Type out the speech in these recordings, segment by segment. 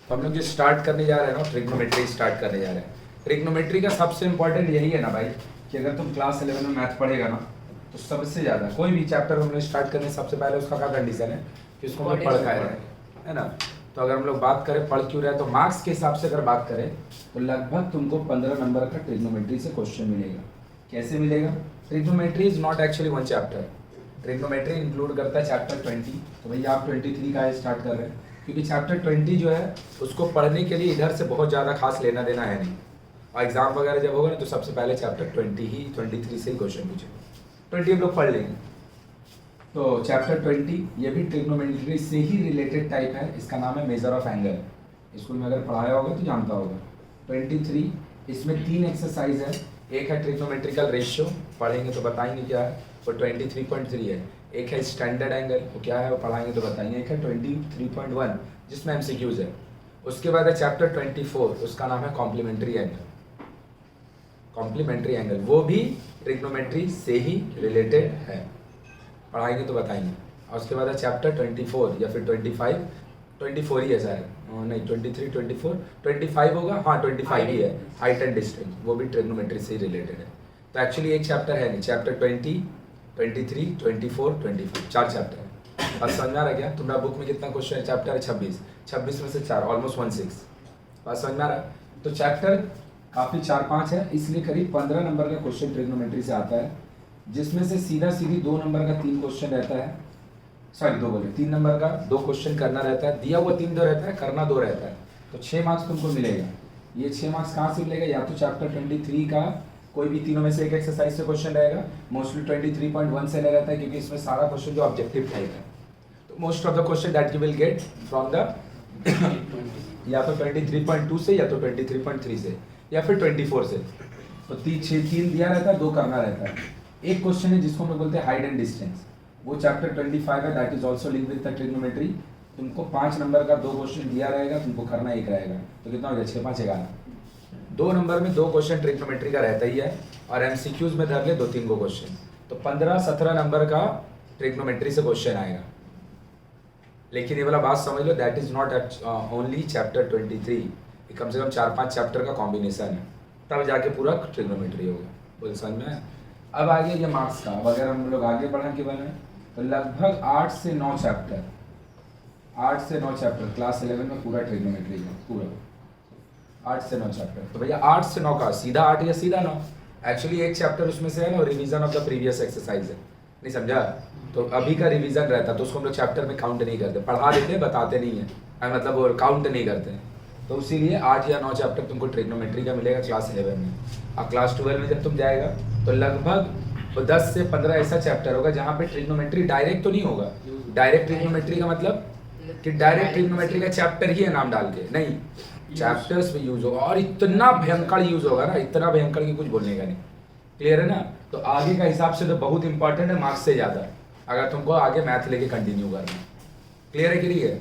तो हम लोग जो स्टार्ट करने जा रहे हैं ना, ट्रिग्नोमेट्री स्टार्ट करने जा रहे हैं। ट्रिग्नोमेट्री का सबसे इंपॉर्टेंट यही है ना भाई, कि अगर तुम क्लास 11 में मैथ पढ़ेगा ना, तो सबसे ज़्यादा कोई भी चैप्टर हम लोग स्टार्ट करने सबसे पहले उसका क्या कंडीशन है कि उसको हम लोग पढ़ पाए रहे, है ना। तो अगर हम लोग बात करें पढ़ क्यों रहे, तो मार्क्स के हिसाब से अगर बात करें तो लगभग तुमको 15 नंबर का ट्रिग्नोमेट्री से क्वेश्चन मिलेगा। कैसे मिलेगा? Trigonometry is not actually one chapter. Trigonometry include करता है चैप्टर 20। तो भैया आप 23 का स्टार्ट कर रहे हैं, क्योंकि चैप्टर 20 जो है उसको पढ़ने के लिए इधर से बहुत ज़्यादा खास लेना देना है नहीं, और एग्जाम वगैरह जब होगा ना तो सबसे पहले चैप्टर 23 से ही क्वेश्चन पूछेंगे। 20 हम लोग पढ़ लेंगे। तो चैप्टर 20 ये भी ट्रिग्नोमेट्री से ही रिलेटेड टाइप है। इसका नाम है मेजर ऑफ एंगल। स्कूल में अगर पढ़ाया होगा तो जानता होगा। 23 इसमें 3 एक्सरसाइज है। एक है ट्रिग्नोमेट्रिकल रेशियो, पढ़ेंगे तो बताएंगे क्या है, वो 23.3 है। एक है स्टैंडर्ड एंगल, वो क्या है वो पढ़ाएंगे तो बताएंगे। एक है 23.1 जिसमें एमसीक्यूज है। उसके बाद है चैप्टर 24, उसका नाम है कॉम्प्लीमेंट्री एंगल। कॉम्प्लीमेंट्री एंगल वो भी ट्रिग्नोमेट्री से ही रिलेटेड है, पढ़ाएंगे तो बताएंगे। और उसके बाद है चैप्टर 24 या फिर 24 ही है शायद, नहीं 23, 24, 25 होगा, हाँ 25 ही है, हाइट एंड डिस्टेंस, वो भी ट्रिग्नोमेट्री से ही रिलेटेड है। तो एक्चुअली एक चैप्टर है नहीं, चैप्टर 20, 23, 24, 25 4 चैप्टर है। बस समझ में आ रहा है क्या? तुम्हारा बुक में कितना क्वेश्चन है? चैप्टर है 26 में से 4, ऑलमोस्ट 16। बस समझ में आ रहा है? तो चैप्टर काफ़ी 4-5 है, इसलिए करीब 15 नंबर का क्वेश्चन ट्रिग्नोमेट्री से आता है, जिसमें से सीधा सीधी 2 नंबर का 3 क्वेश्चन रहता है। सॉरी 3 नंबर का 2 क्वेश्चन करना रहता है। दिया हुआ 3 दो रहता है, करना 2 रहता है। तो 6 मार्क्स तुमको मिलेगा। ये 6 मार्क्स कहाँ से मिलेगा? या तो चैप्टर 23 का कोई भी तीनों में से एक एक्सरसाइज से क्वेश्चन रहेगा। मोस्टली 23.1 से ले रहता है, क्योंकि इसमें सारा क्वेश्चन जो ऑब्जेक्टिव टाइप है। तो most of the question that you will get from the या तो 23.2 से, या तो 23.3 से, या फिर 24 से। तो 3 दिया रहता है, 2 करना रहता है। एक क्वेश्चन है जिसको हम लोग बोलते हैं हाइट एंड डिस्टेंस, वो चैप्टर 25 है, that is also link with the trigonometry. तुमको 5 नंबर का 2 क्वेश्चन दिया रहेगा, तुमको करना 1 रहेगा। तो कितना हो गया? 6, 5, 11। 2 नंबर में 2 क्वेश्चन ट्रिग्नोमेट्री का रहता ही है, और एमसीक्यूज में धर ले 2-3 को क्वेश्चन। तो 15-17 नंबर का ट्रिग्नोमेट्री से क्वेश्चन आएगा। लेकिन ये वाला बात समझ लो, that is not only chapter 23, कम से कम 4-5 चैप्टर का कॉम्बिनेशन है, तब जाके पूरा ट्रिग्नोमेट्री होगा। बोल समझ में? अब आगे ये मार्क्स का, अब अगर हम लोग आगे बढ़ें के बारे में, तो लगभग 8 से 9 चैप्टर, 8 से 9 चैप्टर क्लास 11 में पूरा ट्रिग्नोमेट्री का, पूरा 8 से 9 चैप्टर। तो भैया 8 से 9 का सीधा 8 या सीधा 9? एक्चुअली एक चैप्टर उसमें से है ना, revision of the previous exercise है, नहीं समझा? तो अभी का रिवीजन रहता है, तो उसको हम लोग चैप्टर में काउंट नहीं करते, पढ़ा देते बताते नहीं है, मतलब वो काउंट नहीं करते हैं। तो इसीलिए 8 या 9 चैप्टर तुमको ट्रिग्नोमेट्री का मिलेगा क्लास 11 में। और क्लास 12 में जब तुम जाएगा तो लगभग 10 से 15 ऐसा चैप्टर होगा जहाँ पे ट्रिग्नोमेट्री डायरेक्ट तो नहीं होगा। डायरेक्ट ट्रिग्नोमेट्री का मतलब कि डायरेक्ट ट्रिग्नोमेट्री का चैप्टर ही है नाम डाल के, नहीं, चैप्टर्स पे यूज होगा, और इतना भयंकर यूज होगा ना, इतना भयंकर कि कुछ बोलने का नहीं। क्लियर है ना? तो आगे का हिसाब से तो बहुत इंपॉर्टेंट है मार्क्स से ज़्यादा, अगर तुमको आगे मैथ लेके कंटिन्यू करना। क्लियर है कि नहीं है?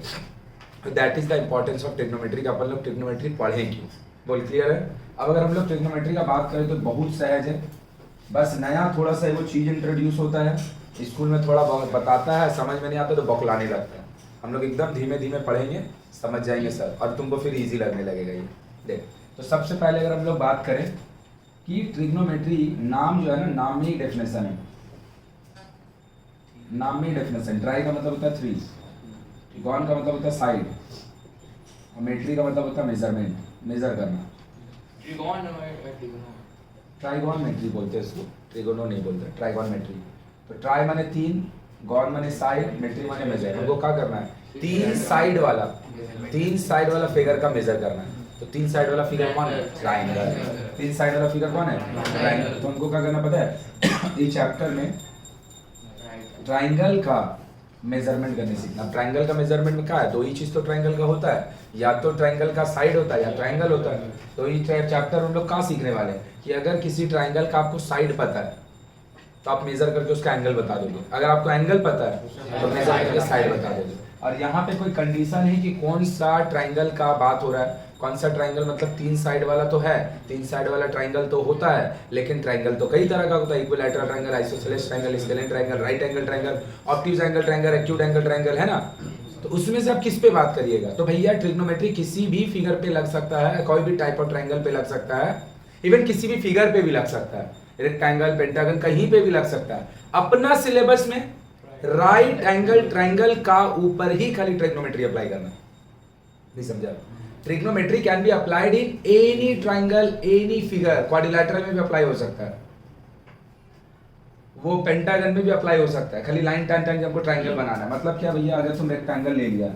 That is the importance of trigonometry का। अपन लोग ट्रिग्नोमेट्री पढ़ें क्यों? बोल क्लियर है? अब अगर हम लोग ट्रिग्नोमेट्री का बात करें तो बहुत सहज है, बस नया थोड़ा सा वो चीज़ इंट्रोड्यूस होता है, स्कूल में थोड़ा बहुत बताता है, समझ में नहीं आता तो बौखलाने लगता है। हम लोग एकदम धीमे धीमे पढ़ेंगे, समझ जाएंगे सर, और तुमको फिर इजी लगने लगेगा ये। देख, तो सबसे पहले अगर हम लोग बात करें कि ट्रिग्नोमेट्री नाम जो है ना, नाम में ही डेफिनेशन है, नाम में ही डेफिनेशन। ट्राई का मतलब होता है 3, ट्रिगोन का मतलब होता है साइड, और मेट्री का मतलब होता है मेजरमेंट, मेजर करना। ट्राइगोन मेट्री बोलते हैं इसको, ट्रिगोनो नहीं बोलते, ट्राइगोन मेट्री। तो ट्राई माने 3, गॉन माने साइड, मेट्री माने मेजर। हमको क्या करना है? 3 साइड वाला फिगर का मेजर करना है। तो 3 साइड वाला फिगर कौन है? ट्राइंगल। 3 साइड वाला फिगर कौन है? ट्राइंगल। तो हमको क्या करना पता है? इस चैप्टर में ट्राइंगल का मेजरमेंट करने सीखना। ट्राइंगल का मेजरमेंट में क्या है? 2 ही चीज़ तो ट्राइंगल का होता है, या तो ट्राइंगल का साइड होता है या ट्राइंगल होता है। तो ये चैप्टर हम लोग कहाँ सीखने वाले हैं कि अगर किसी ट्राइंगल का आपको साइड पता है तो आप मेजर करके उसका एंगल बता दोगे, अगर आपको एंगल पता है तो मेजर करके साइड बता दोगे। और यहाँ पे कोई कंडीशन है कि कौन सा ट्राइंगल का बात हो रहा है, कौन सा ट्राइंगल, मतलब 3 साइड वाला तो है, 3 साइड वाला ट्राइंगल तो होता है, लेकिन ट्राइंगल तो कई तरह का होता है, equilateral triangle, isosceles triangle, scalene triangle, right angle triangle, obtuse angle triangle, acute angle triangle, है ना। तो उसमें से आप किस पे बात करिएगा? तो भैया ट्रिग्नोमेट्री किसी भी फिगर पे लग सकता है, कोई भी टाइप ऑफ ट्रायंगल पे लग सकता है, इवन किसी भी फिगर पे भी लग सकता है, रेक्टेंगल, पेंटागन, कहीं पे भी लग सकता है। अपना सिलेबस में राइट एंगल ट्रायंगल का ऊपर ही खाली ट्रिग्नोमेट्री अप्लाई करना। नहीं समझा? Trigonometry can be applied in any triangle, any figure. Quadrilateral में भी अप्लाई हो सकता है, वो पेंटागन में भी अप्लाई हो सकता है। खाली लाइन टैन टैन हमको ट्रायंगल बनाना है। मतलब क्या भैया, अगर तुम रेक्टेंगल ले लिया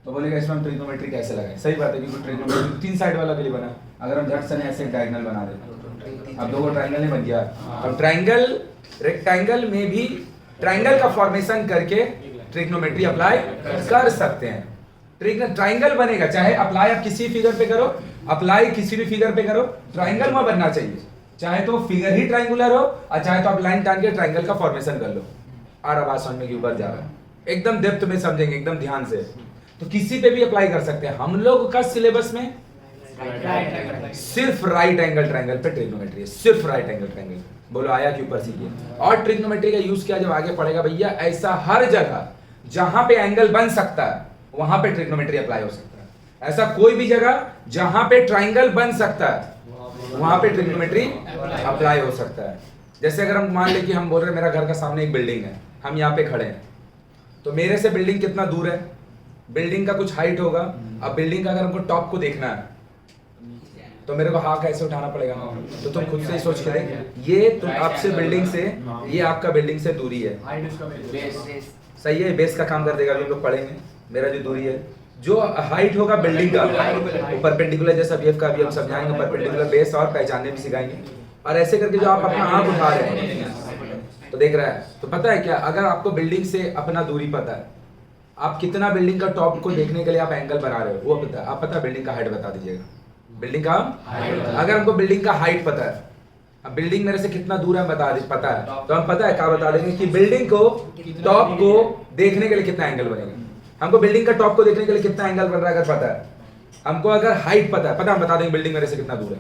तो बोलेगा इसमें हम ट्रिग्नोमेट्री कैसे लगाएं? सही बात है, क्योंकि ट्रिग्नोमेट्री 3 साइड वाला के लिए बना। अगर हम झट से ऐसे डायगोनल बना दें, अब 2 ट्रायंगल ही बन गया। अब ट्रायंगल, रेक्टेंगल में भी ट्रायंगल का फॉर्मेशन करके ट्रिग्नोमेट्री अप्लाई कर सकते हैं। ट्रायंगल बनेगा, चाहे अप्लाई आप किसी फिगर पे करो, अप्लाई किसी भी फिगर पे करो, ट्रायंगल वहां बनना चाहिए। चाहे तो फिगर ही ट्रायंगुलर हो और चाहे तो आप लाइन टान के ट्रायंगल का फॉर्मेशन कर लो। और अब आसान में के ऊपर जा रहा है, एकदम डेप्थ में समझेंगे, एकदम ध्यान से। तो किसी पे भी अप्लाई कर सकते हैं। हम लोग का सिलेबस में सिर्फ राइट एंगल ट्रायंगल पे ट्रिग्नोमेट्री है, सिर्फ राइट एंगल ट्रायंगल। बोलो आया कि ऊपर सीखिए। और ट्रिग्नोमेट्री का यूज किया जब आगे पड़ेगा भैया, ऐसा हर जगह जहां पे एंगल बन सकता है वहां पे ट्रिग्नोमेट्री अप्लाई हो सकता है। ऐसा कोई भी जगह जहां पे ट्रायंगल बन सकता है वहां पे ट्रिग्नोमेट्री अप्लाई हो सकता है। जैसे अगर हम मान ले कि हम बोल रहे हैं मेरा घर का सामने एक बिल्डिंग है, हम यहाँ पे खड़े हैं, तो मेरे से बिल्डिंग कितना दूर है? बिल्डिंग का कुछ हाइट होगा। अब बिल्डिंग का अगर हमको टॉप को देखना है तो मेरे को हाथ कैसे उठाना पड़ेगा? तो तुम खुद से ही सोच के देख, ये तुम आपसे बिल्डिंग से, ये आपका बिल्डिंग से दूरी है, सही है? बेस का काम कर देगा, अभी हम लोग पढ़ेंगे। मेरा जो दूरी है, जो हाइट होगा बिल्डिंग का, वो परपेंडिकुलर, जैसा बीएफ का अभी हम समझाएंगे, परपेंडिकुलर बेस और पहचानने भी सिखाएंगे। और ऐसे करके जो आप अपना आंख उठा रहे हैं तो देख रहा है, तो पता है क्या, अगर आपको बिल्डिंग से अपना दूरी पता है, आप कितना बिल्डिंग का टॉप को देखने के लिए आप एंगल बना रहे हो वो पता है, आप पता है बिल्डिंग का हाइट बता दीजिएगा। बिल्डिंग का अगर हमको बिल्डिंग का हाइट पता है, अब बिल्डिंग मेरे से कितना दूर है बता पता है, तो हम पता है क्या बता देंगे कि बिल्डिंग को टॉप को देखने के लिए कितना एंगल बनेगा। हमको बिल्डिंग का टॉप को देखने के लिए कितना एंगल बन रहा है अगर पता है, हमको अगर हाइट पता है, पता हम बता देंगे बिल्डिंग मेरे से कितना दूर है,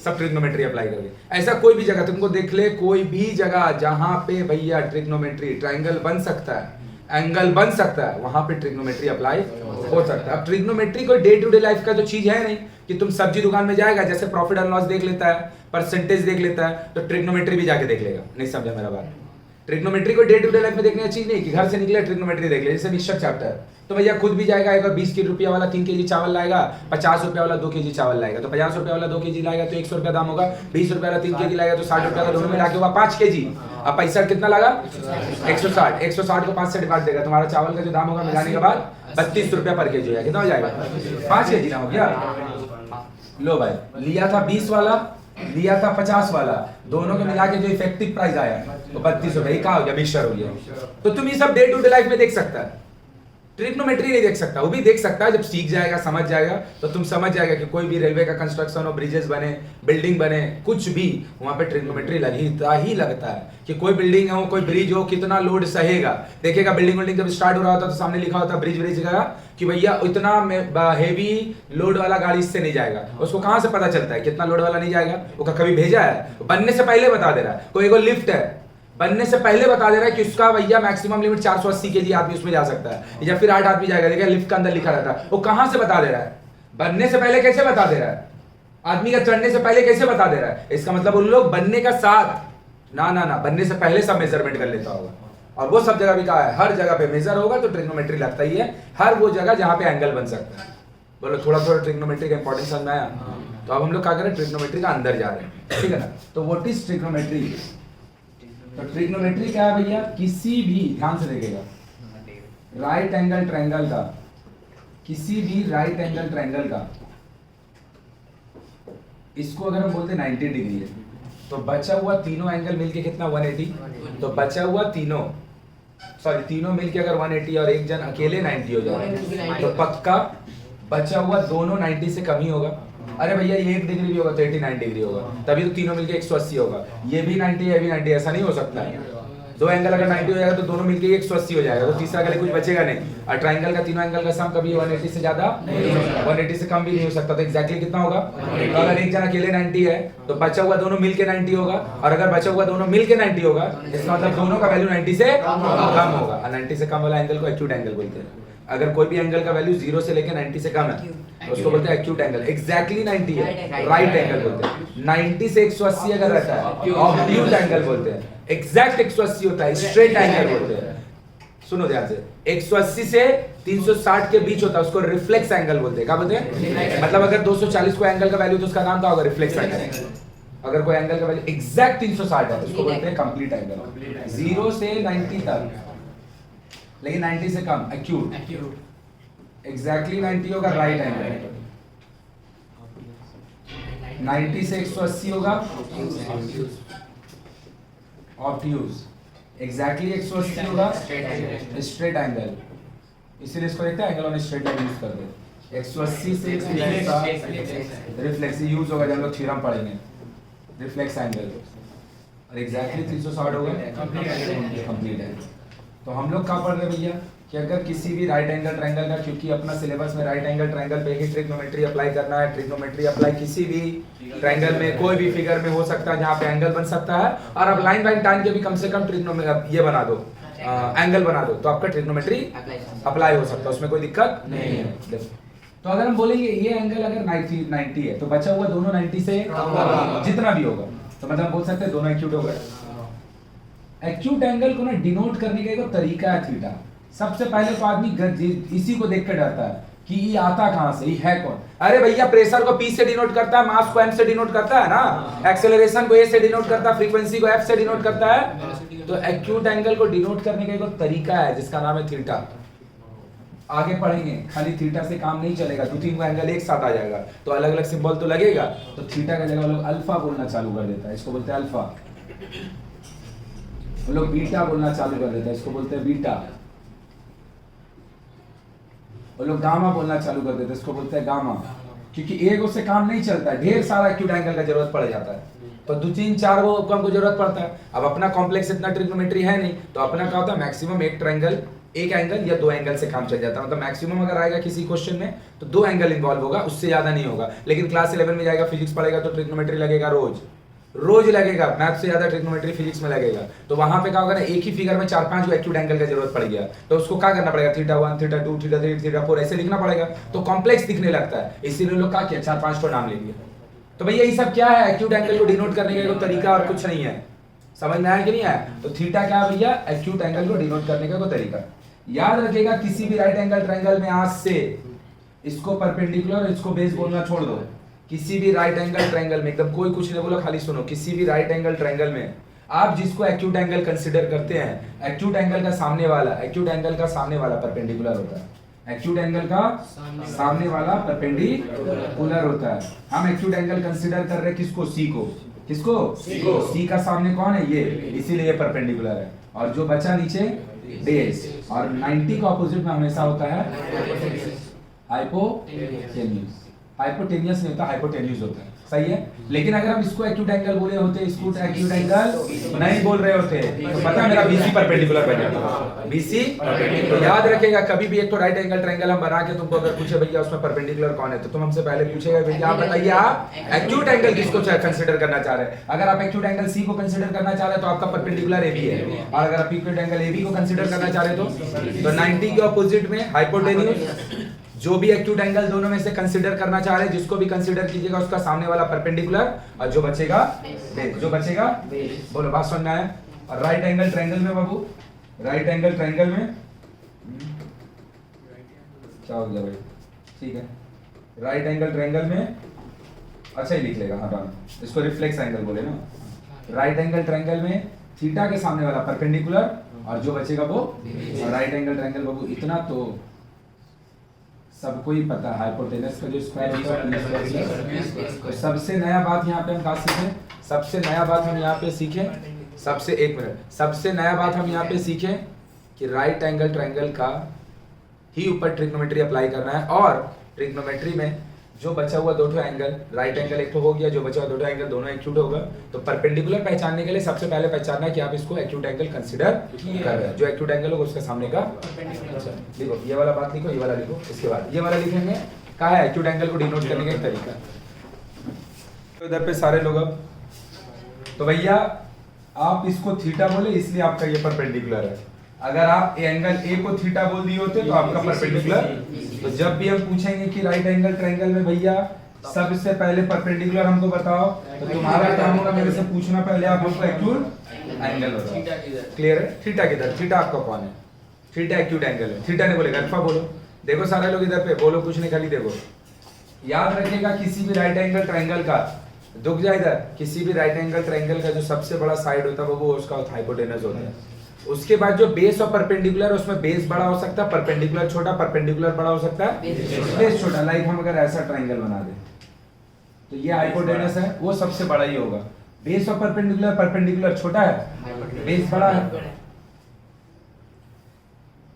सब ट्रिग्नोमेट्री अप्लाई करके। ऐसा कोई भी जगह तुमको देख ले, कोई भी जगह जहां पे भैया ट्रिग्नोमेट्री ट्रायंगल बन सकता है, एंगल बन सकता है, वहां पे ट्रिग्नोमेट्री अप्लाई हो सकता है। अब ट्रिग्नोमेट्री कोई डे टू डे लाइफ का तो चीज है नहीं कि तुम सब्जी दुकान में जाएगा, जैसे प्रॉफिट एंड लॉस देख लेता है, परसेंटेज देख लेता है, तो ट्रिग्नोमेट्री भी जाके देख लेगा। नहीं समझा मेरा बात? ट्रिग्नोमेट्री को डे टू डे लाइफ में देखने की चीज नहीं कि घर से निकले ट्रिग्नोमेट्री देख ले। जैसे मिक्सचर चैप्टर, तो भैया खुद भी जाएगा, एक 20 रुपया वाला 3 kg चावल लाएगा, 50 रुपया वाला 2 kg चावल लाएगा, तो 50 रुपया वाला 2 kg लाएगा तो 100 रुपया दाम होगा, 20 रुपया वाला 3 kg लाएगा तो 60 रुपया का, दोनों मिला के हुआ 5 kg। अब पैसा कितना लगा? 160। 160 को 5 से डिवाइड देगा, तुम्हारा चावल का जो दाम होगा मिलाने के बाद 32 रुपया पर केजी हो जाएगा। कितना हो जाएगा? 5 kg ना हो गया। लो भाई, लिया था 20 वाला, लिया था 50 वाला, दोनों को मिला के जो इफेक्टिव प्राइस आया तो 32 रुपए का हो गया, मिक्सचर हो गया। तो तुम ये सब डे टू डे लाइफ में देख सकता है, ट्रिग्नोमेट्री नहीं देख सकता। वो भी देख सकता है, जब सीख जाएगा, समझ जाएगा, तो तुम समझ जाएगा कि कोई भी रेलवे का कंस्ट्रक्शन हो, ब्रिजेस बने, बिल्डिंग बने, कुछ भी, वहां पे ट्रिग्नोमेट्री लगता ही लगता है कि कोई बिल्डिंग हो, कोई ब्रिज हो, कितना लोड सहेगा। देखेगा बिल्डिंग जब स्टार्ट हो रहा होता तो सामने लिखा होता ब्रिज का कि भैया इतना हेवी लोड वाला गाड़ी इससे नहीं जाएगा। उसको कहां से पता चलता है कितना लोड वाला नहीं जाएगा? वो कभी भेजा है? बनने से पहले बता दे रहा है। कोई लिफ्ट है, बनने से पहले बता दे रहा है कि उसका भैया मैक्सिमम लिमिट 480 kg आदमी उसमें जा सकता है, या फिर 8 आदमी जाएगा। देखिए लिफ्ट का अंदर लिखा रहता है। वो कहां से बता दे रहा है? बनने से पहले कैसे बता दे रहा है? आदमी का चढ़ने से पहले कैसे बता दे रहा है? इसका मतलब उन लोग बनने का साथ ना बनने से पहले सब मेजरमेंट कर लेता होगा। और वो सब जगह भी कहा है, हर जगह पे मेजर होगा तो ट्रिग्नोमेट्री लगता ही है, हर वो जगह जहां पे एंगल बन सकता है। बोलो थोड़ा थोड़ा ट्रिग्नोमेट्री का इंपॉर्टेंस समझ में आया? तो अब हम लोग क्या करें, ट्रिग्नोमेट्री का अंदर जा रहे हैं, ठीक है ना? तो व्हाट इज ट्रिग्नोमेट्री? तो ट्रिग्नोमेट्री क्या है भैया? किसी भी, ध्यान से देखिएगा, राइट एंगल ट्रायंगल का, किसी भी राइट एंगल ट्रायंगल का, इसको अगर हम बोलते 90 डिग्री है, तो बचा हुआ तीनों एंगल मिलके कितना 180, तो बचा हुआ तीनों मिलके अगर 180 और एक जन अकेले 90 हो जाए तो पक्का बचा हुआ दोनों 90 से कम ही होगा। अरे भैया ये 1 डिग्री भी होगा तो 89 डिग्री होगा, तभी तो तीनों मिलके 180 होगा। ये भी 90 ये भी 90, ऐसा नहीं हो सकता है। दो एंगल अगर 90 हो जाएगा तो दोनों मिलके 180 हो जाएगा, तो तीसरा एंगल कुछ बचेगा नहीं। और ट्रायंगल का तीनों एंगल का सम कभी 180 से ज्यादा 180 से कम भी नहीं हो सकता। तो एग्जैक्टली कितना होगा? तो अगर एक जन अकेले 90 है तो बचा हुआ दोनों मिलके 90 होगा, और अगर बचा हुआ दोनों मिलके 90 होगा इसका मतलब दोनों का वैल्यू 90 से कम होगा। और 90 से कम वाला एंगल को एक्यूट एंगल बोलते हैं। अगर कोई भी एंगल का वैल्यू 0 से लेकर 90 से कम है तो उसको बोलते हैं एक्यूट एंगल। एग्जैक्टली 90 है राइट एंगल बोलते हैं। 90 से 180 अगर रहता है ऑब्ट्यूज एंगल बोलते हैं। एग्जैक्ट 180 होता है स्ट्रेट एंगल बोलते हैं। सुनो ध्यान से, 180 से 360 के बीच होता है उसको रिफ्लेक्स एंगल बोलते हैं। क्या बोलते हैं? मतलब अगर 240 को एंगल का वैल्यू तो उसका नाम क्या होगा? Reflex angle. अगर कोई एंगल का वैल्यू एग्जैक्ट 360 है उसको बोलते हैं कंप्लीट एंगल। 0 से 90 तक, लेकिन 90 से कम एक्यूट। एग्जैक्टली 90 होगा राइट एंगल, 90 से 180 होगा ऑब्ट्यूज, एग्जैक्टली 180 होगा स्ट्रेट एंगल। इसीलिए इसको देखते हैं angle on straight line use करते हैं। 180 से 180 रिफ्लेक्स यूज होगा जब हम लोग थ्योरम पढ़ेंगे, रिफ्लेक्स एंगल। और एग्जैक्टली 360 होगा कंप्लीट है। तो हम लोग क्या पढ़ रहे हैं भैया कि अगर किसी भी राइट एंगल ट्रायंगल का, क्योंकि अपना सिलेबस में राइट एंगल ट्रायंगल पे ही ट्रिग्नोमेट्री अप्लाई करना है। ट्रिग्नोमेट्री अप्लाई किसी भी ट्रायंगल में कोई भी फिगर में हो सकता है जहाँ पे एंगल बन सकता है। और आप लाइन बाइन टाइन के भी कम से कम ट्रिग्नोमेट्री ये बना दो, एंगल बना दो तो आपका ट्रिग्नोमेट्री अप्लाई हो सकता है, उसमें कोई दिक्कत नहीं है। तो अगर हम बोलेंगे ये एंगल अगर 90 है तो बचा हुआ दोनों 90 से जितना भी होगा तो मतलब बोल सकते हैं दोनों एक्यूट हो गए। एक्यूट एंगल को ना डिनोट करने का एक तरीका है थीटा। सबसे पहले तो आदमी इसी को देख कर डरता है कि ये आता कहां से, ये है कौन? अरे भैया प्रेशर को P से डिनोट करता है, मास को M से डिनोट करता है ना, एक्सेलरेशन को A से डिनोट करता है, फ्रीक्वेंसी को F से डिनोट करता है। तो एक्यूट एंगल को डिनोट करने का एक तरीका है जिसका नाम है थीटा। आगे पढ़ेंगे, खाली थीटा से काम नहीं चलेगा, 2-3 को एंगल एक साथ आ जाएगा तो अलग अलग सिंबल तो लगेगा। तो थीटा का जगह लोग अल्फा बोलना चालू कर देता है, इसको बोलते हैं अल्फा। वो लोग बीटा बोलना चालू कर देता है, इसको बोलते हैं बीटा। वो लोग गामा बोलना चालू कर देते हैं, इसको बोलते हैं गामा। क्योंकि एक उससे काम नहीं चलता है, ढेर सारा एक्यूट एंगल का जरूरत पड़ जाता है तो 2-3-4 वो हमको जरूरत पड़ता है। अब अपना कॉम्प्लेक्स इतना ट्रिग्नोमेट्री है नहीं तो अपना क्या होता है मैक्सिमम एक ट्रायंगल, एक एंगल या 2 एंगल से काम चल जाता है। मतलब मैक्सिमम अगर आएगा किसी क्वेश्चन में तो 2 एंगल इन्वॉल्व होगा, उससे ज्यादा नहीं होगा। लेकिन क्लास 11 में जाएगा, फिजिक्स पढ़ेगा तो ट्रिग्नोमेट्री लगेगा रोज लगेगा। मैथ से ज्यादा ट्रिग्नोमेट्री फिजिक्स में लगेगा। तो वहां पे क्या होगा ना, एक ही फिगर में 4-5 को एक्यूट एंगल का जरूरत पड़ गया तो उसको क्या करना पड़ेगा, θ1 θ2 θ3 θ4 ऐसे लिखना पड़ेगा तो कॉम्प्लेक्स दिखने लगता है। इसीलिए लोग क्या किया 4-5 को नाम ले लिया। तो भैया ये सब क्या है, एक्यूट एंगल को डिनोट करने का कोई तरीका और कुछ नहीं है। समझ में आया कि नहीं आया? तो थीटा क्या है भैया, एक्यूट एंगल को डिनोट करने का कोई तरीका। याद रखिएगा किसी भी राइट एंगल ट्रायंगल में आज से इसको परपेंडिकुलर और इसको बेस बोलना छोड़ दो। किसी भी राइट एंगल ट्रायंगल में एकदम कोई कुछ नहीं बोला, खाली सुनो। किसी भी राइट एंगल ट्रायंगल में आप जिसको एक्यूट एंगल कंसीडर करते हैं, एक्यूट एंगल का सामने वाला परपेंडिकुलर होता है। एक्यूट एंगल का सामने वाला परपेंडिकुलर होता है। हम एक्यूट एंगल कंसीडर कर रहे हैं किसको, सी को। किसको? सी का सामने कौन है, ये, इसीलिए ये परपेंडिकुलर है। और जो बचा नीचे बेस, और 90 का ऑपोजिट में हमेशा होता है हाइपोटेन्यूज। हाइपोटेन्यूस नहीं होता, हाइपोटेन्यूज होता है। सही है। लेकिन अगर हम इसको एक्यूट एंगल बोले होते, इसको एक्यूट एंगल नहीं बोल रहे होते तो पता मेरा बीसी परपेंडिकुलर बन जाता। बीसी तो याद रखेगा कभी भी एक तो राइट एंगल ट्रायंगल हम बना के तुमको अगर पूछे भैया उसमें परपेंडिकुलर कौन है तो तुम हमसे पहले पूछेगा भैया आप बताइए आप एक्यूट एंगल किसको कंसीडर करना चाह रहे हैं। अगर आप एक्यूट एंगल सी को कंसीडर करना चाह रहे हैं तो आपका परपेंडिकुलर एबी है, और अगर आप एक्यूट एंगल एबी को कंसीडर करना चाह रहे तो 90 के ऑपोजिट में हाइपोटेन्यूज। जो भी एक्यूट एंगल दोनों में से कंसीडर करना चाह रहे हैं, जिसको भी कंसीडर कीजिएगा उसका सामने वाला परपेंडिकुलर और जो बचेगा बोलो बात समझ में आया। और राइट एंगल ट्रायंगल में बाबू, राइट एंगल ट्रायंगल में क्या हो गया भाई, ठीक है। राइट एंगल ट्रायंगल में अच्छा ही लिख लेगा, हाँ इसको रिफ्लेक्स एंगल बोले ना। राइट एंगल ट्रायंगल में थीटा के सामने वाला परपेंडिकुलर और जो बचेगा वो राइट एंगल ट्रायंगल। बाबू इतना तो सबको ही पता है, हाइपोटेनस का जो स्क्वायर होता है। तो सबसे नया बात यहाँ पे हम क्या सीखें, सबसे नया बात हम यहाँ पे सीखें, सबसे नया बात हम यहाँ पे सीखें कि राइट एंगल ट्रायंगल का ही ऊपर ट्रिग्नोमेट्री अप्लाई करना है। और ट्रिग्नोमेट्री में जो बचा हुआ दो एंगल, राइट एंगल एक तो हो गया, जो बचा हुआ दो एंगल दोनों एक्यूट होगा। तो परपेंडिकुलर पहचानने के लिए सबसे पहले पहचानना है कि आप इसको एक्यूट एंगल कंसीडर कर रहे हैं। जो एक्यूट एंगल होगा उसके सामने का लिखो, ये वाला बात लिखो, ये वाला लिखो, इसके बाद ये वाला लिखेंगे। कहा है एक्यूट एंगल को डिनोट करने का एक तरीका। तो इधर पे सारे लोग अब तो भैया आप इसको थीटा बोले इसलिए आपका ये परपेंडिकुलर है। अगर आप एंगल ए को थीटा बोल दिए होते तो आपका परपेंडिकुलर, तो जब भी हम पूछेंगे कि राइट एंगल ट्रायंगल में भैया सबसे पहले परपेंडिकुलर हमको बताओ, तो तुम्हारा काम होगा मेरे से पूछना पहले आप हमको एक्यूट एंगल बताओ। क्लियर है? थीटा किधर? थीटा आपका कौन है? थीटा एक्यूट एंगल है। थीटा ने बोलेगा अल्फा बोलो। देखो सारे लोग इधर पे बोलो, कुछ नहीं, खाली देखो। याद रखिएगा किसी भी राइट एंगल ट्रायंगल का, दुख जाए इधर, किसी भी राइट एंगल ट्रायंगल का जो सबसे बड़ा साइड होता है वो उसका हाइपोटेनस होता है। उसके बाद जो बेस और परपेंडिकुलर, उसमें बेस बड़ा हो सकता है, परपेंडिकुलर छोटा, परपेंडिकुलर बड़ा हो सकता है, बेस छोटा। लाइक हम अगर ऐसा ट्रायंगल बना दें तो ये हाइपोटेनस है, वो सबसे बड़ा ही होगा। बेस और परपेंडिकुलर, परपेंडिकुलर छोटा है, बेस बड़ा है,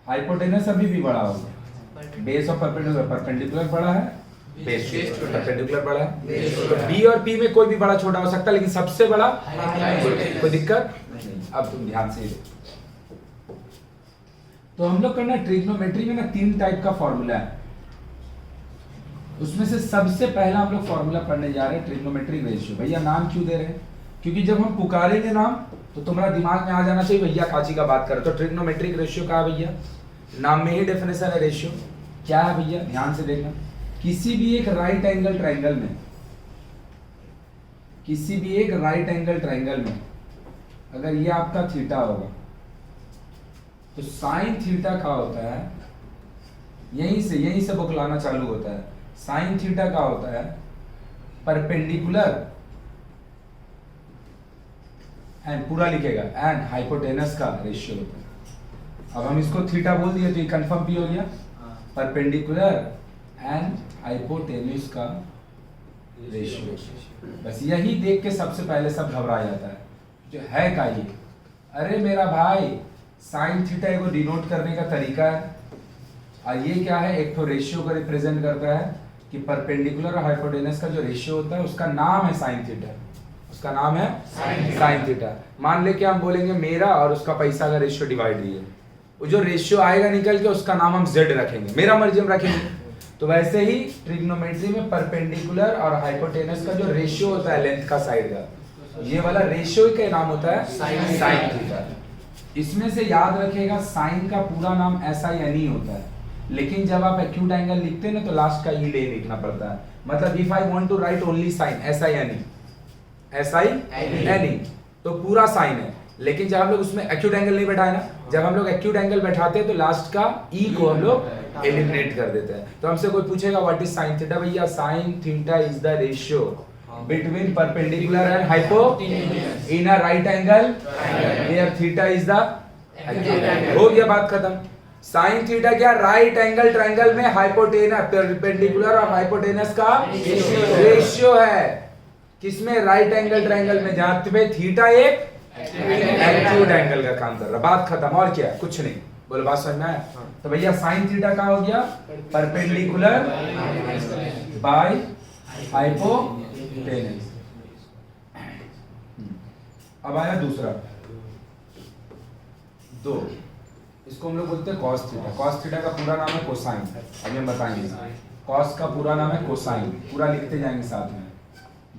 हाइपोटेनस अभी भी बड़ा होगा। बेस और परपेंडिकुलर, परपेंडिकुलर बड़ा है, बेस परपेंडिकुलर बड़ा है। तो बी और पी में कोई भी बड़ा छोटा हो सकता है, लेकिन सबसे बड़ा कोई दिक्कत नहीं। अब तुम ध्यान से देखो, तो हम लोग करना ट्रिग्नोमेट्री में ना 3 टाइप का फॉर्मूला है। उसमें से सबसे पहला हम लोग फॉर्मूला पढ़ने जा रहे हैं ट्रिग्नोमेट्रिक रेशियो। भैया नाम क्यों दे रहे हैं? क्योंकि जब हम पुकारेंगे नाम तो तुम्हारा दिमाग में आ जाना चाहिए भैया काची का बात कर। तो ट्रिग्नोमेट्रिक रेशियो क्या है भैया? नाम में ही डेफिनेशन है रेशियो। क्या है भैया? ध्यान से देखना। किसी भी एक राइट एंगल ट्रायंगल में, किसी भी एक राइट एंगल ट्रायंगल में अगर ये आपका थीटा होगा तो साइन थीटा का होता है, यहीं से बुकलाना चालू होता है। साइन थीटा का होता है परपेंडिकुलर एंड पूरा लिखेगा एंड हाइपोटेनस का रेशियो होता है। अब हम इसको थीटा बोल दिए तो ये कंफर्म भी हो गया, परपेंडिकुलर एंड हाइपोटेनस का रेशियो। बस यही देख के सबसे पहले सब घबरा जाता है, जो है का ये, अरे मेरा भाई साइन थीटा को डिनोट करने का तरीका है, और ये क्या है? एक तो रेशियो को रिप्रेजेंट करता है कि परपेंडिकुलर और हाइपोटेनस का जो रेशियो होता है उसका नाम है साइन थीटा, उसका नाम है साइन थीटा। मान ले कि हम बोलेंगे मेरा और उसका पैसा का रेशियो डिवाइड है, वो जो रेशियो आएगा निकल के उसका नाम हम जेड रखेंगे, मेरा मर्जी हम रखेंगे। तो वैसे ही ट्रिग्नोमेट्री में परपेंडिकुलर और हाइपोटेनस का जो रेशियो होता है लेंथ का साइड का, ये वाला रेशियो का नाम होता है साइन थीटा। इसमें से याद रखिएगा साइन का पूरा नाम SINE होता है, लेकिन जब आप एक्यूट एंगल लिखते हैं ना तो लास्ट का ई ले लिखना पड़ता है। मतलब if I want to write only sine SINE तो पूरा साइन है, लेकिन जब हम लोग उसमें एक्यूट एंगल नहीं बैठाए ना, जब हम लोग एक्यूट एंगल बैठाते हैं तो लास्ट का ई को हम लोग एलिमिनेट कर देते हैं। तो हमसे कोई पूछेगा व्हाट इज साइन थीटा? भैया sine theta is the ratio between perpendicular and hypotenuse in a right angle where theta is the acute angle। हो गया बात खत्म। साइन थीटा क्या? राइट एंगल ट्रायंगल में हाइपोटेनस, परपेंडिकुलर और हाइपोटेनस का ratio है। किसमें? राइट एंगल ट्रायंगल में, जहां पे थीटा एक एक्यूट एंगल का काम कर रहा। बात खत्म। और क्या? कुछ नहीं। बोलो बात समझ में आया? तो भैया साइन थीटा का हो गया परपेंडिकुलर बाय हाइपोटेनस। अब आया दूसरा, दो, इसको हम लोग बोलते हैं कॉस थीटा। कॉस थीटा का पूरा नाम है कोसाइन। अभी हम बताएंगे, कॉस का पूरा नाम है कोसाइन, पूरा लिखते जाएंगे साथ में।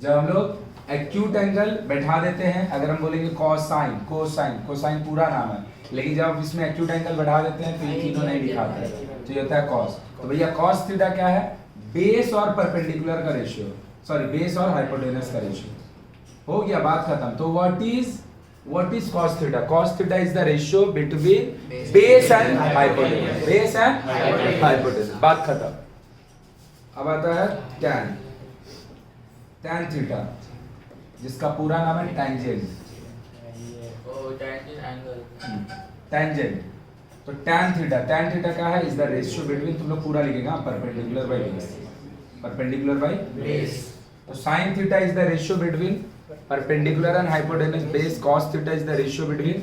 जब हम लोग एक्यूट एंगल बैठा देते हैं, अगर हम बोलेंगे कोसाइन, कोसाइन, कोसाइन पूरा नाम है, लेकिन जब इसमें एक्यूट एंगल बैठा देते हैं तो ये तीनों नहीं दिखाते, तो ये होता है कॉस। तो भैया कॉस थीटा क्या है? बेस और परपेंडिकुलर का रेशियो, सॉरी बेस और हाइपोटेनस का रेशियो। हो गया, बात खत्म। तो what is cos theta? cos theta is the ratio between base and hypotenuse, base and hypotenuse. बात खत्म। अब आता है tan, tan थीटा, जिसका पूरा नाम है टेंजेंट, टेंजेंट। तो tan थीटा, tan थीटा क्या है? इज द रेशियो बिटवीन, तुम लोग पूरा लिखेगा, perpendicular by base, perpendicular by base. तो sin theta is the ratio between perpendicular and hypotenuse base. cos theta is the ratio between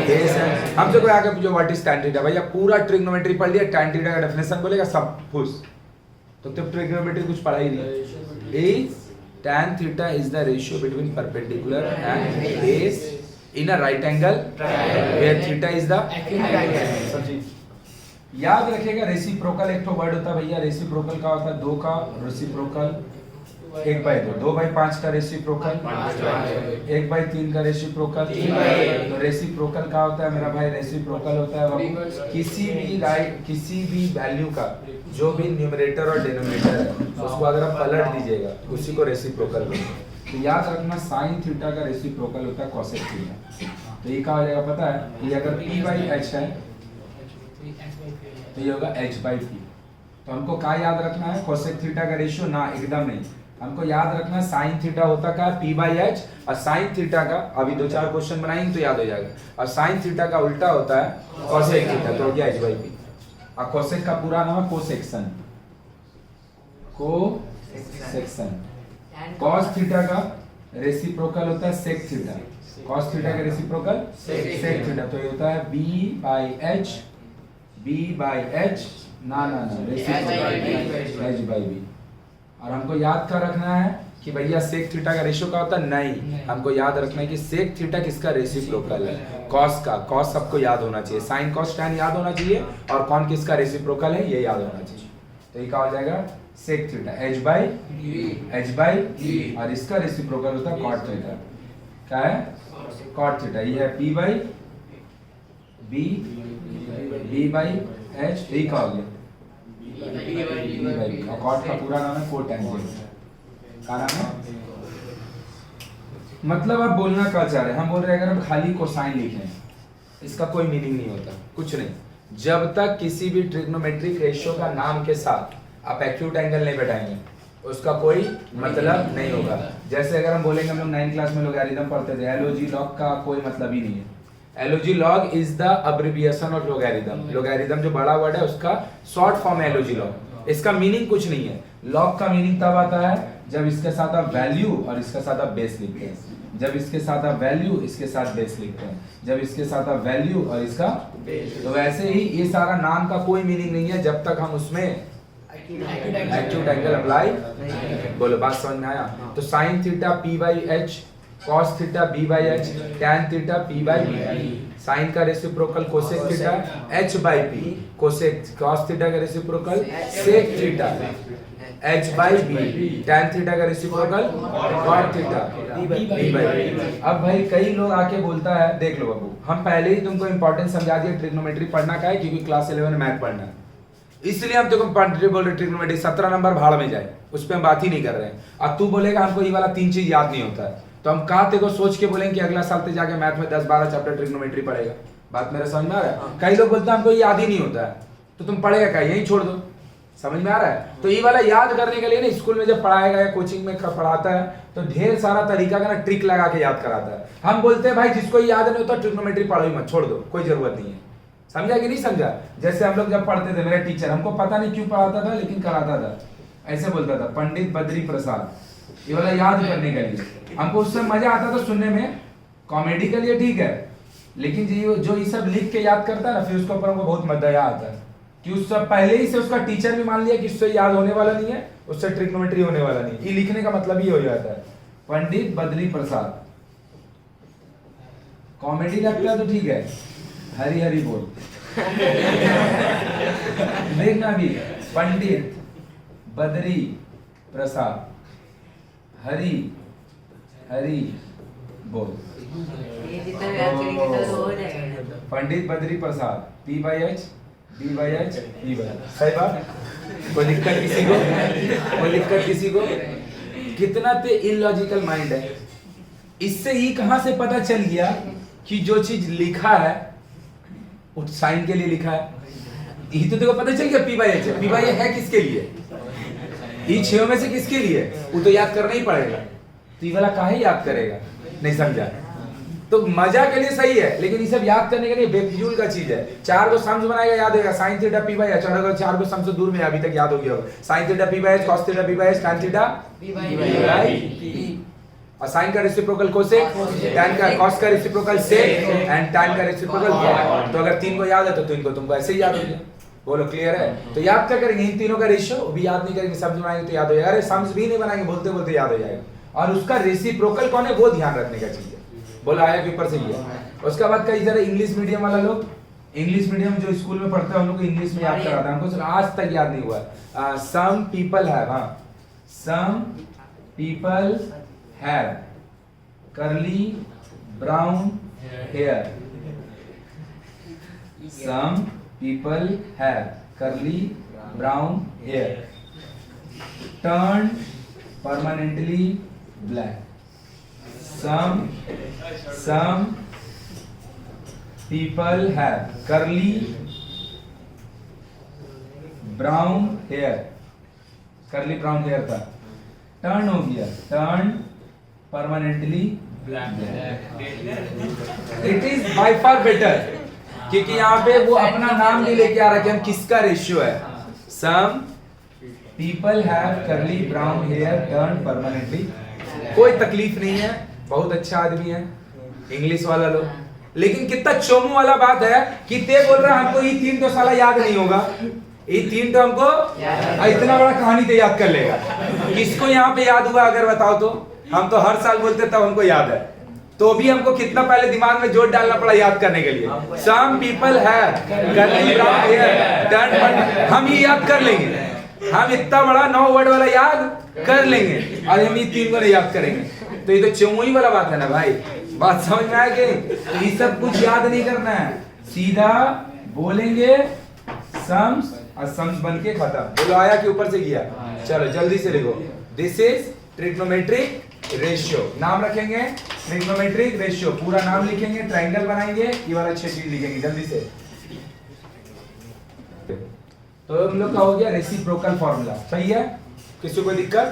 base and, हमसे कोई आगे पूछो व्हाट इज tan थीटा? भैया पूरा ट्रिग्नोमेट्री पढ़ लिया, tan थीटा का डेफिनेशन बोलेगा सब खुश, तो ट्रिग्नोमेट्री कुछ पढ़ा ही नहीं। Is tan theta is the ratio between perpendicular and base in a right angle where theta is the सब चीज याद रखिएगा। रेसिप्रोकल एक तो वर्ड होता है भैया, रेसिप्रोकल का होता है दो का रेसिप्रोकल, 1/2, 2/5 का रेसिप्रोकल, 1/3 का रेसिप्रोकल। तो रेसिप्रोकल क्या होता है मेरा भाई? रेसिप्रोकल होता है वो किसी भी वैल्यू का जो भी न्यूमरेटर और डिनोमिनेटर है उसको अगर आप पलट दीजिएगा उसी को रेसिप्रोकल बोलते हैं। तो याद रखना साइन थीटा का रेसिप्रोकल होता है कोसेक थीटा। तो ये क्या हो जाएगा पता है? ये अगर p/h है तो ये होगा h/p। तो हमको क्या याद रखना है? कोसेक थीटा का रेशियो ना, एकदम नहीं। हमको याद रखना है साइन थीटा होता क्या है? p/h। और साइन थीटा का अभी 2-4 क्वेश्चन बनाएंगे तो याद हो जाएगा। और साइन थीटा का उल्टा होता है कोसेक थीटा, तो हो गया h/p। और कोसेक का पूरा नाम है कोसेक्शन। कॉस थीटा का रेसिप्रोकल होता है सेक थीटा। कॉस थीटा का रेसिप्रोकल सेक थीटा। तो ये होता है b/h, b/h ना रेसिप्रोकल h/b। और हमको याद क्या रखना है कि भैया सेक थीटा का रेशियो का होता है? नहीं, हमको याद रखना है कि सेक थीटा किसका रेसिप्रोकल है? कॉस का। कॉस सबको याद होना चाहिए, साइन कॉस टैन याद होना चाहिए, और कौन किसका रेसिप्रोकल है ये याद होना चाहिए। तो ये क्या हो जाएगा? सेक थीटा h/b, और इसका रेसिप्रोकल होता है कॉट थीटा। क्या है? Cot theta. ये है p/b, b/h। ये क्या हो गया? b/b। और कॉट का पूरा नाम है कोटेंजेंट। क्या नाम है? मतलब आप बोलना क्या चाह रहे हैं? हम बोल रहे हैं अगर हम खाली कोसाइन लिखें इसका कोई मीनिंग नहीं होता, कुछ नहीं। जब तक किसी भी ट्रिग्नोमेट्रिक रेशियो का नाम के साथ आप एक्यूट एंगल नहीं बैठाएंगे उसका कोई मतलब नहीं होगा। जैसे अगर हम बोलेंगे, हम लोग 9th क्लास में लोगैरिथम पढ़ते थे, LOG लॉग का कोई मतलब ही नहीं है। LOG log is the abbreviation of logarithm. Logarithm जो बड़ा वर्ड है उसका शॉर्ट फॉर्म है LOG लॉग। इसका मीनिंग कुछ नहीं है। लॉग का मीनिंग तब आता है जब इसके साथ आप वैल्यू और इसके साथ आप बेस लिखते हैं। जब इसके साथ आप वैल्यू इसके साथ बेस लिखते हैं, जब इसके साथ आप वैल्यू और इसका बेस। तो वैसे ही ये सारा नाम का कोई मीनिंग नहीं है जब तक हम उसमें एक्यूट एंगल अप्लाई। बोलो बात समझ में आया? तो sine theta p/h, cos theta b/h, tan theta p/b। Sine का reciprocal cosec theta h/p, cosec cos theta का reciprocal sec theta h/b, tan theta का रेसिप्रोकल कॉट थीटा b/b। अब भाई कई लोग आके बोलता है, देख लो बाबू, हम पहले ही तुमको इंपॉर्टेंस समझा दिया ट्रिग्नोमेट्री पढ़ना का है, क्योंकि क्लास 11 में मैथ पढ़ना है, इसलिए हम देखो बोल रहे ट्रिग्नोमेट्री 17 नंबर भाड़ में जाए, उस पर हम बात ही नहीं कर रहे हैं। अब तू बोलेगा हमको ये वाला 3 चीज याद नहीं होता है, तो हम कहा तेको सोच के बोलेंगे कि अगला साल ते जाके मैथ में 10-12 चैप्टर ट्रिग्नोमेट्री पढ़ेगा। बात मेरे समझ में आ रहा है? कई लोग बोलते हैं हमको याद ही नहीं होता है, तो तुम पढ़ेगा क्या, यही छोड़ दो। समझ में आ रहा है? तो ये वाला याद करने के लिए ना स्कूल में जब पढ़ाएगा या कोचिंग में पढ़ाता है तो ढेर सारा तरीका का ना ट्रिक लगा के याद कराता है। हम बोलते हैं भाई जिसको याद नहीं होता ट्रिग्नोमेट्री पढ़ो ही मत, छोड़ दो, कोई जरूरत नहीं है। समझा कि नहीं समझा? जैसे हम लोग जब पढ़ते थे, मेरा टीचर हमको पता नहीं क्यों पढ़ाता था लेकिन कराता था, ऐसे बोलता था, पंडित बद्री प्रसाद, ये वाला याद करने के लिए। हमको उससे मजा आता था सुनने में, कॉमेडी के लिए ठीक है, लेकिन जो ये सब लिख के याद करता है ना, फिर उसके ऊपर हमको बहुत मजा आता है कि उससे पहले ही से उसका टीचर भी मान लिया कि उससे याद होने वाला नहीं है, उससे ट्रिग्नोमेट्री होने वाला नहीं। ये लिखने का मतलब ही हो जाता है, पंडित बद्री प्रसाद। कॉमेडी लगता है तो ठीक है, हरी हरी बोल देखना भी, पंडित बद्री प्रसाद, हरी हरी बोल। Pandit Badri Prasad, p/h, b/h, e/h। सही बात? कोई दिक्कत किसी को? कोई दिक्कत किसी को? कितना ते इलॉजिकल माइंड है। इससे ही कहां से पता चल गया कि जो चीज लिखा है वो साइन के लिए लिखा है। यही तो देखो पता चल गया p/h है। p/h है किसके लिए? ये 6 में से किसके लिए? वो तो याद करना ही पड़ेगा। तो ये वाला काहे याद करेगा? नहीं समझा? तो मजा के लिए सही है, लेकिन ये सब याद करने के लिए बेफिजूल का चीज है। 4 को सम्स बनाएगा याद होगा, साइन थीटा p/h, और 4 को सम्स से दूर में अभी तक याद हो गया होगा, sign theta p/h, cos theta p/h, tan theta p/p। और साइन का रेसिप्रोकल कोसेक, tan का cos का रेसिप्रोकल सेक, एंड tan का रेसिप्रोकल कॉट। तो अगर 3 को याद है तो इनको तुमको ऐसे ही याद हो गया। बोलो क्लियर है? तो याद क्या करेंगे? इन तीनों का रेशियो भी याद नहीं करेंगे, सम्स बनाएंगे तो याद हो जाएगा। अरे सम्स भी नहीं बनाएंगे, बोलते बोलते याद हो जाएगा। और उसका रेसिप्रोकल कौन है वो ध्यान रखने का चीज है। बोला आया पेपर से ही है। उसके बाद कई सारे इंग्लिश मीडियम वाला लोग, इंग्लिश मीडियम जो स्कूल में पढ़ते हैं उन लोग को इंग्लिश में याद कराता है, हमको आज तक याद नहीं हुआ। सम पीपल हैव, हाँ, सम people have curly brown hair. Some people have curly brown hair turned permanently black. Some people have curly brown hair. curly brown hair था, टर्न हो गया, turn permanently black. It is by far better, क्योंकि यहाँ पे वो अपना नाम नहीं लेके आ रहा कि हम किसका रेशियो है. Some people have curly brown hair turn permanently. कोई तकलीफ नहीं है, बहुत अच्छा आदमी है, इंग्लिश वाला लोग. लेकिन कितना चोमू वाला बात है कि ते बोल रहा हमको ये 3 तो साला याद नहीं होगा, ये 3 तो हमको इतना बड़ा कहानी तो याद कर लेगा. किसको यहाँ पे याद हुआ अगर बताओ तो? हम तो हर साल बोलते तब हमको याद है, तो भी हमको कितना पहले दिमाग में जोर डालना पड़ा याद करने के लिए. Some people have curly brown hair turn. हम ये याद कर लेंगे, हम इतना बड़ा 9 वर्ड वाला याद कर लेंगे और हम ये 3 को याद करेंगे. तो ये तो चमुई वाला बात है ना भाई, बात समझ में आए कि तो ये सब कुछ याद नहीं करना है, सीधा बोलेंगे सम्स और सम्स बन के खत्म. बोलो आया कि ऊपर से गया? चलो जल्दी से लिखो. This is trigonometric ratio. नाम रखेंगे ट्रिग्नोमेट्रिक रेशियो, पूरा नाम लिखेंगे, ट्रायंगल बनाएंगे, ये वाला 6 चीज लिखेंगे जल्दी से. तो हम लोग का हो गया रेसिप्रोकल फार्मूला. सही है? किसी को दिक्कत?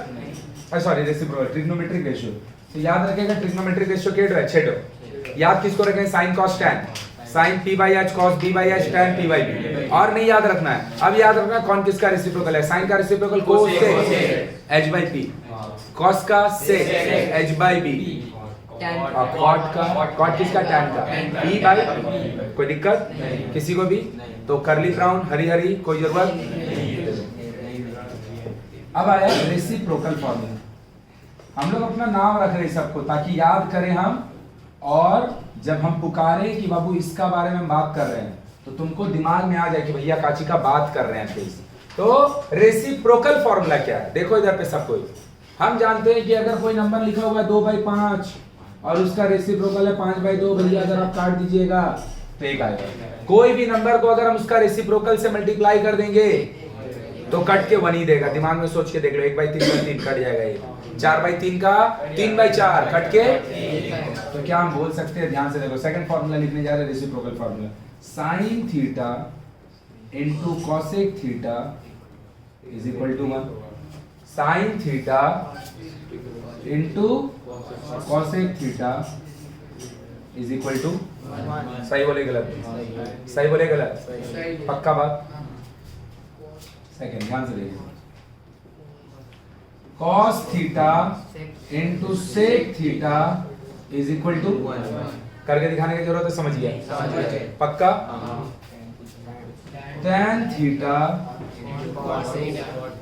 Sorry reciprocal trigonometric ratio. तो याद रखेगा ट्रिग्नोमेट्रिक रेशियो केडो है 6. याद किसको रखेंगे? Sine cos tan. Sine p by h cos b by h tan p by b. और नहीं याद रखना है. अब याद रखना कौन किसका रेसिप्रोकल है. साइन का रेसिप्रोकल cos से h by p, cos का से h by b, cot किसका tan का p by. कोई दिक्कत किसी को भी? तो कर्ली ब्राउन हरी हरी कोई जरूरत. अब आया रेसिप्रोकल फॉर्मूला. हम लोग अपना नाम रख रहे हैं सबको ताकि याद करें हम, और जब हम पुकारे कि बाबू इसका बारे में बात कर रहे हैं तो तुमको दिमाग में आ जाए कि भैया काची का बात कर रहे हैं प्लीज. तो रेसिप्रोकल फॉर्मूला क्या है देखो इधर पे सब कोई. हम जानते हैं कि अगर कोई नंबर लिखा हुआ है 2/5 और उसका रेसिप्रोकल है 5/2, भैया अगर आप काट दीजिएगा तो 1 आएगा. कोई भी नंबर को अगर हम उसका रेसिप्रोकल से मल्टीप्लाई कर देंगे तो कट के 1 ही देगा. दिमाग में सोच के देख लो, 1/3 कट जाएगा, ये 4/3 का 3/4 कट के. तो क्या हम बोल सकते हैं? ध्यान से देखो, सेकंड फार्मूला लिखने जा रहे हैं reciprocal formula. Sine theta into cosec theta is equal to 1. Sine theta into cosec theta is equal to. सही बोले गलत? सही बोले गलत? पक्का बात? सेकंड ध्यान से देखिए. cos theta into sec theta is equal to. करके दिखाने की जरूरत है, समझ गया? पक्का? tan theta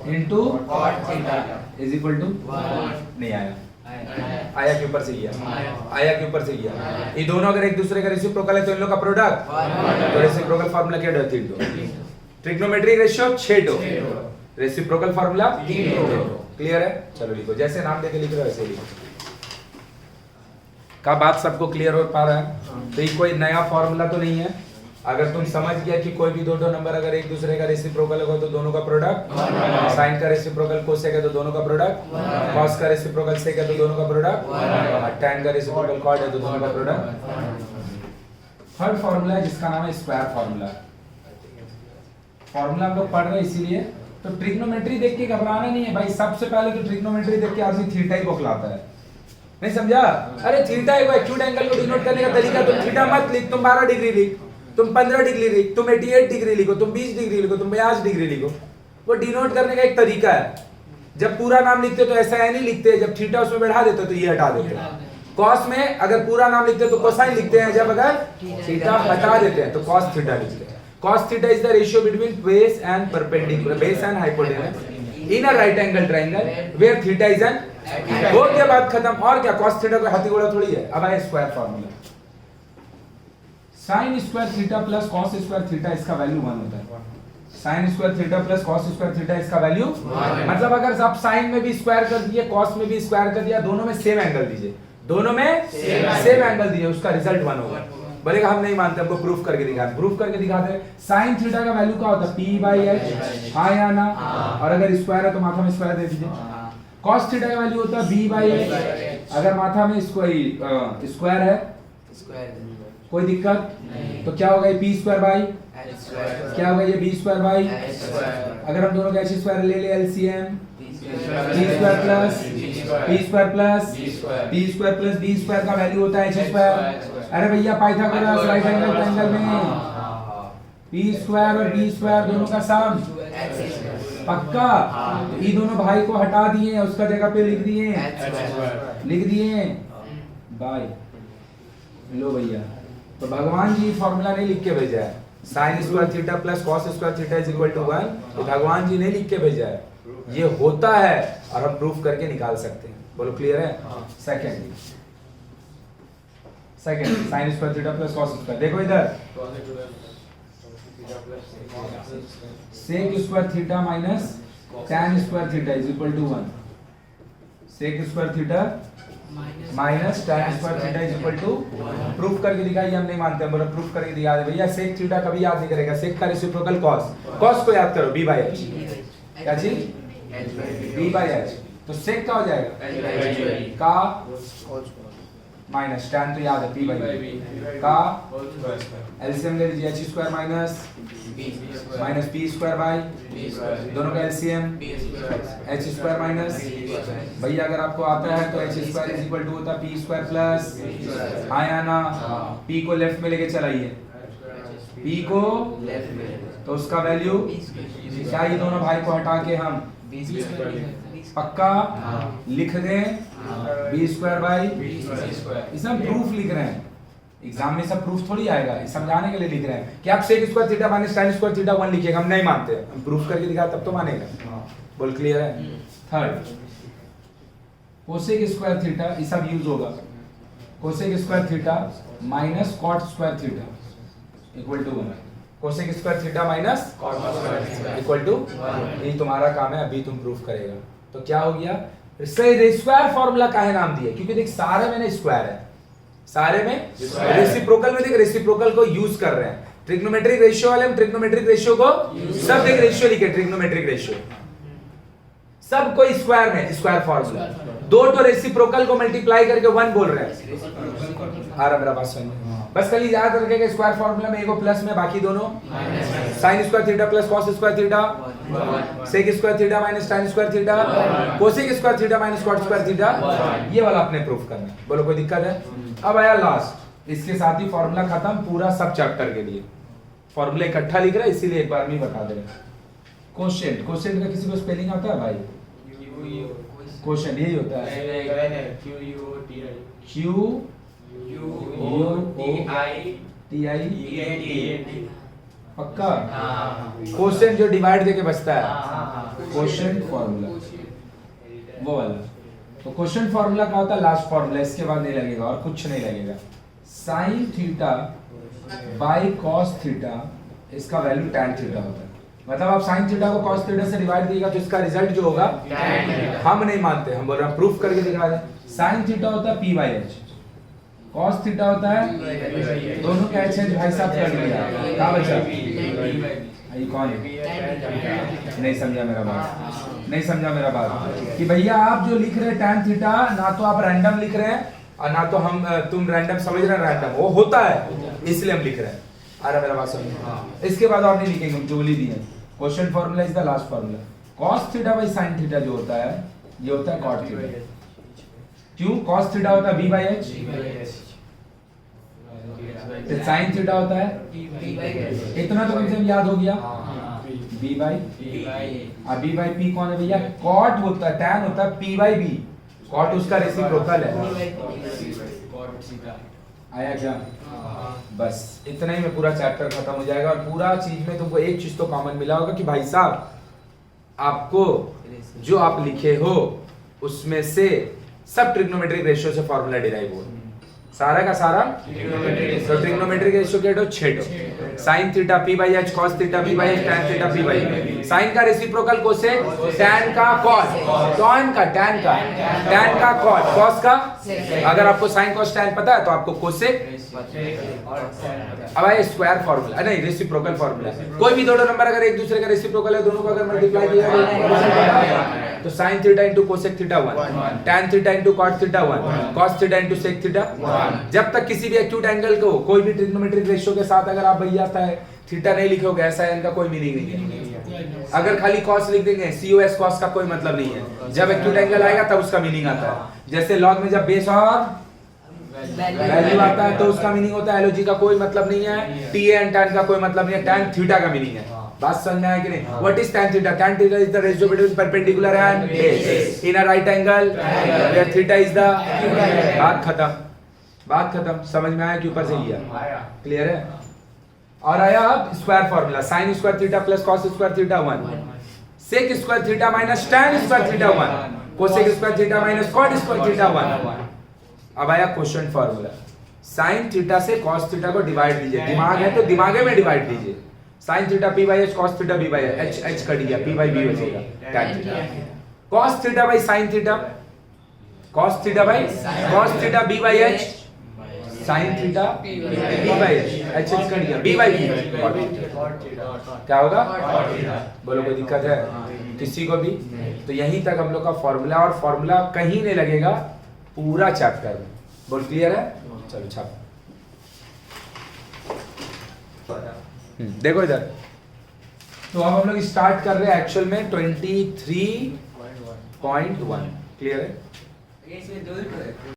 into cot theta is equal to. नहीं आया? आया के ऊपर से गया, आया के ऊपर से गया. ये दोनों अगर एक दूसरे का रेसिप्रोकल है तो इन लोग का प्रोडक्ट. तो रेसिप्रोकल फार्मूला क्या है? 3 trigonometric ratio 6 reciprocal formula 3. Clear है? चलो लिखो, जैसे नाम देके लिख रहे हो वैसे लिखो. का बात सबको क्लियर हो पा रहा है? तो ये कोई नया फार्मूला तो नहीं है. अगर तुम समझ गया कि कोई भी दो नंबर अगर एक दूसरे का रेसिप्रोकल हो तो दोनों का प्रोडक्ट. साइन का रेसिप्रोकल कोसेक है तो दोनों का प्रोडक्ट. कॉस का रेसिप्रोकल सेक है तो दोनों का प्रोडक्ट. और tan का रेसिप्रोकल कॉट है तो दोनों का प्रोडक्ट. थर्ड फार्मूला है जिसका नाम है स्क्वायर फार्मूला. फार्मूला हम लोग पढ़ रहे हैं इसीलिए. तो ट्रिग्नोमेट्री देख के घबराना नहीं है भाई. सबसे पहले तो ट्रिग्नोमेट्री देख के आदमी थीटा ही बौखलाता है. नहीं समझा? अरे थीटा एक एक्यूट एंगल को डिनोट करने का तरीका. तुम थीटा मत लिख, तुम 12 डिग्री लिख, तुम 15 डिग्री लिख, तुम 88 डिग्री लिखो, तुम 20 डिग्री लिखो, तुम 50 डिग्री लिखो. वो डिनोट करने का एक तरीका है. जब पूरा नाम लिखते तो ऐसा है नहीं लिखते. जब थीटा उसमें बढ़ा देते तो ये हटा देते. कॉस में अगर पूरा नाम लिखते तो कोसाइन लिखते हैं, जब अगर थीटा हटा देते हैं तो कॉस थीटा लिखते हैं. cos theta is the ratio between base and perpendicular, base and hypotenuse in a right angle triangle where theta is an. हो गया बात खत्म. और क्या? cos theta कोई हाथी घोड़ा थोड़ी है. अब आए square formula. sin square theta plus cos square theta, इसका वैल्यू 1 होता है. Sine square theta plus cos square theta, इसका वैल्यू मतलब अगर आप साइन में भी स्क्वायर कर दिए कॉस में भी स्क्वायर कर दिया, दोनों में सेम एंगल दीजिए, दोनों में सेम एंगल दीजिए, उसका रिजल्ट 1 होगा। बोलेगा हम नहीं मानते, हमको प्रूफ करके दिखाते, प्रूफ करके दिखाते हैं। साइन थीटा का वैल्यू क्या होता है p/h, हाँ या ना, और अगर स्क्वायर है तो माथा में स्क्वायर दे दीजिए। कॉस थीटा का वैल्यू होता है b/h, अगर माथा में स्क्वायर है कोई दिक्कत, तो क्या होगा ये p², क्या होगा ये b² अगर हम दोनों का h² ले ले एलसीएम, p² प्लस b² का वैल्यू होता है h²। अरे भैया पाइथागोरस राइट एंगल ट्रायंगल में p² और b² दोनों का सम पक्का, तो ये दोनों भाई को हटा दिए, उसका जगह पे लिख दिए बाय। लो भैया, तो भगवान जी फॉर्मूला नहीं लिख के भेजा है, sine square theta plus cos square theta is equal to 1, तो भगवान जी ने लिख के भेजा है, ये होता है और हम प्रूफ करके निकाल सकते हैं। बोलो क्लियर है? Second sine square theta plus cos square, देखो इधर sec square theta minus tan square theta is equal to 1, sec square theta minus tan square theta is equal to, proof करके दिखाइए, हम नहीं मानते, हम बोला प्रूफ करके दिखा दे भैया। सेक थीटा कभी याद नहीं करेगा, सेक का रेसिप्रोकल कॉस, कॉस को याद करो b/h, क्या चीज b/h, तो सेक का हो जाएगा का माइनस टैन तो याद है p/b का एलसीएम ले लीजिए h² माइनस p², दोनों का एलसीएम h² माइनस, भैया अगर आपको आता है तो h² इज इक्वल टू होता है p² प्लस, हाँ या ना, p को लेफ्ट में लेके चलाइए, p को तो उसका वैल्यू क्या, ये दोनों भाई को हटा के हम पक्का लिख दें b², इसे हम प्रूफ लिख रहे हैं, एग्जाम में सब प्रूफ थोड़ी आएगा, समझाने के लिए लिख रहे हैं कि आप sec square theta minus tan square theta 1 लिखिएगा, हम नहीं मानते, हम प्रूफ करके दिखा तब तो मानेगा। बोल क्लियर है? थर्ड कोसेक स्क्वायर थीटा, ये सब यूज होगा, cosec square theta minus cot square theta equal to 1, cosec square theta minus cot square equal to, ये तुम्हारा काम है, अभी तुम प्रूफ करेगा। तो क्या हो गया, स्क्वायर फॉर्मूला काहे नाम दिया, क्योंकि देख सारे में ना स्क्वायर है, सारे में रेसिप्रोकल में, देख रेसिप्रोकल को यूज कर रहे हैं, ट्रिग्नोमेट्रिक रेशियो वाले हम ट्रिग्नोमेट्रिक रेशियो को सब देख रेशियो लिखे, ट्रिग्नोमेट्रिक रेशियो सब कोई स्क्वायर में, स्क्वायर फॉर्मूला, दो तो रेसिप्रोकल को मल्टीप्लाई करके 1 बोल रहे हैं। आ रहा मेरा बात समझ, बस खाली याद रखेगा स्क्वायर फॉर्मूला में एगो प्लस में, बाकी दोनों sine square theta plus cos square theta, sec square theta minus tan square theta, cosec square theta minus cot square theta, ये वाला अपने प्रूफ करना है। बोलो कोई दिक्कत है? अब आया लास्ट, इसके साथ ही फॉर्मूला खत्म पूरा सब चैप्टर के लिए, फॉर्मूला इकट्ठा लिख रहा है इसीलिए एक बार में बता दे रहे। क्वोशिएंट, क्वोशिएंट का किसी को स्पेलिंग आता है भाई? क्वोशिएंट यही होता है QUOTI, पक्का क्वोशिएंट जो डिवाइड देके बचता है, क्वोशिएंट फॉर्मूला वो वाला। तो क्वोशिएंट फॉर्मूला क्या होता है, लास्ट फॉर्मूला, इसके बाद नहीं लगेगा और कुछ नहीं लगेगा, sine theta by cos theta, इसका वैल्यू टैन थीटा होता है, मतलब आप साइन थीटा को कॉस थीटा से डिवाइड कीजिएगा तो इसका रिजल्ट जो होगा, हम नहीं मानते, हम बोल रहे हैं प्रूफ करके दिखा दें। साइन थीटा होता है p/h, कॉस थीटा होता है, दोनों का h भाई साहब कर लिया, क्या बचा? ये कौन है? नहीं समझा मेरा बात, नहीं समझा मेरा बात, कि भैया आप जो लिख रहे हैं टैन थीटा, ना तो आप रैंडम लिख रहे हैं और ना तो हम तुम रैंडम समझ रहे हैं, रैंडम वो होता है इसलिए हम लिख रहे हैं। आ रहा मेरा बात समझ, इसके बाद और नहीं लिखेंगे, जो ली दिए। Quotient formula is the last formula, cos theta by sin theta जो होता है, ये होता है cot थीटा। क्यों? cos थीटा होता है b/h, sin थीटा होता है, इतना तो कम से कम याद हो गया, b/p कौन है भैया? cot होता है, tan होता है p/b, cot उसका रेसिप्रोकल है। आया क्या? बस इतना ही में पूरा चैप्टर खत्म हो जाएगा, और पूरा चीज में तुमको एक चीज तो कॉमन मिला होगा कि भाई साहब आपको जो आप लिखे हो उसमें से सब ट्रिग्नोमेट्रिक रेशियो से फॉर्मूला डिराइव हो, सारा का सारा तो ट्रिग्नोमेट्रिक रेशियो क्या हो 6 sin theta p by h cos theta p by h tan theta p by sin का रेसिप्रोकल कोसेक tan का cos tan का cos cos का अगर आपको sin cos tan पता है तो आपको कोसेक अब आए स्क्वायर फार्मूला नहीं रेसिप्रोकल फार्मूला कोई भी दोनों नंबर अगर एक दूसरे का रेसिप्रोकल है दोनों को अगर मल्टीप्लाई किया तो sin theta into cosec theta 1 tan theta into cot theta 1 cos theta into sec theta 1 जब तक किसी भी एक्यूट एंगल को कोई भी ट्रिग्नोमेट्रिक रेशियो के साथ अगर आप भैया आता है थीटा नहीं लिखोगे ऐसा इनका कोई मीनिंग नहीं है अगर खाली cos लिख देंगे cos cos का कोई मतलब नहीं है जब एक्यूट एंगल आएगा तब उसका मीनिंग आता है जैसे log में जब बेस और वैल्यू आता है तो उसका मीनिंग होता है एलओजी का कोई मतलब नहीं है टी एंड tan का कोई मतलब नहीं है tan थीटा का मीनिंग है बात समझ में आया कि नहीं what is tan theta is the ratio between perpendicular and base in a right angle where theta is the बात खत्म समझ में आया कि ऊपर से लिया क्लियर है और आया अब square formula sin square theta plus cos square theta 1 sec square theta minus tan square theta 1 cosec square theta minus cot square theta 1 अब आया क्वेश्चन फार्मूला sin थीटा से cos थीटा को डिवाइड कीजिए दिमाग है तो दिमागे में डिवाइड कीजिए sin theta p by h cos theta b by h h cut गया p बाई b बचेगा tan theta cos theta by sin theta cos theta by cos theta b by h sin theta b by h h h cut गया b by b क्या होगा बोलो कोई दिक्कत है किसी को भी तो यहीं तक हम लोग का फार्मूला और फार्मूला कहीं नहीं लगेगा पूरा चैप्टर में बोल क्लियर है चलो छाप देखो इधर तो अब हम लोग स्टार्ट कर रहे हैं एक्चुअल में 23.1 क्लियर है